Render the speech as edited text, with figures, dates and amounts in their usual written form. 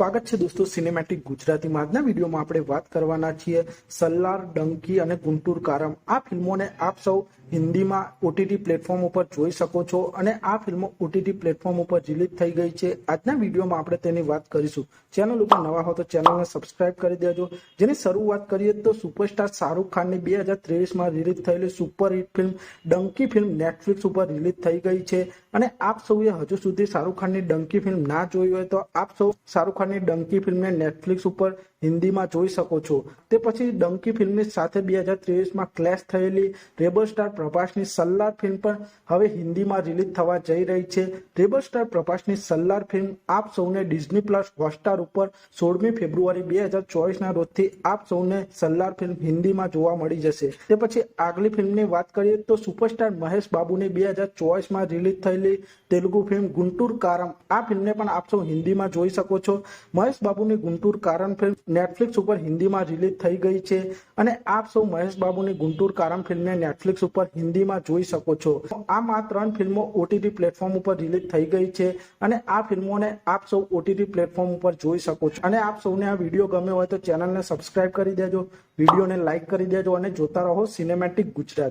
સ્વાગત છે દોસ્તો સિનેમેટિક ગુજરાતીમાં। આજના વિડીયોમાં આપણે વાત કરવાના છીએ સલ્લાર, ડંકી અને ગુંટુર કારમ। આ ફિલ્મોને આપ સૌ હિન્દીમાં ઓટીટી પ્લેટફોર્મ ઉપર જોઈ શકો છો અને આ ફિલ્મો ઓટીટી પ્લેટફોર્મ ઉપર રિલીઝ થઈ ગઈ છે। આજના વિડીયોમાં આપણે તેની વાત કરીશું। ચેનલ ઉપર નવા હો તો ચેનલને સબસ્ક્રાઇબ કરી દેજો। જેની શરૂઆત કરીએ તો સુપરસ્ટાર શાહરુખ ખાનની 2023માં રિલીઝ થયેલી સુપરહિટ ફિલ્મ ડંકી ફિલ્મ નેટફ્લિક્સ ઉપર રિલીઝ થઈ ગઈ છે અને આપ સૌએ હજુ સુધી શાહરુખ ખાનની ડંકી ફિલ્મ ના જોઈ હોય તો આપ સૌ શાહરુખ ખાનની ડંકી ફિલ્મને નેટફ્લિક્સ ઉપર હિન્દીમાં જોઈ શકો છો। તે પછી ડંકી ફિલ્મની સાથે 2023માં ક્લેશ થયેલી રેબલ સ્ટાર પ્રભાસની સલ્લાર ફિલ્મ પણ હવે હિન્દીમાં રિલીઝ થવા જઈ રહી છે। રેબલ સ્ટાર પ્રભાસની સલ્લાર ફિલ્મ આપ સૌને ડિઝની પ્લસ હોટસ્ટાર ઉપર 16મી ફેબ્રુઆરી 2024ના રોજથી આપ સૌને સલ્લાર ફિલ્મ હિન્દીમાં જોવા મળી જશે। તે પછી આગલી ફિલ્મની વાત કરીએ તો સુપરસ્ટાર મહેશ બાબુની 2024માં રિલીઝ થયેલી તેલુગુ ફિલ્મ ગુંટુર કારમ। આ ફિલ્મને પણ આપ સૌ હિન્દીમાં જોઈ શકો છો। મહેશ બાબુની ગુંટુર કારમ ફિલ્મ નેટફ્લિક્સ ઉપર હિન્દીમાં રિલીઝ થઈ ગઈ છે અને આપ સૌ મહેશ બાબુની ગુંટુર કારમ ફિલ્મને નેટફ્લિક્સ ઉપર હિન્દીમાં જોઈ શકો છો। આમ આ ત્રણ ફિલ્મો ઓટીટી પ્લેટફોર્મ ઉપર રિલીઝ થઈ ગઈ છે અને આ ફિલ્મોને આપ સૌ ઓટીટી પ્લેટફોર્મ ઉપર જોઈ શકો છો। અને આપ સૌને આ વિડીયો ગમ્યો હોય તો ચેનલને સબસ્ક્રાઇબ કરી દેજો, વિડીયોને લાઇક કરી દેજો અને જોતા રહો સિનેમેટિક ગુજરાત।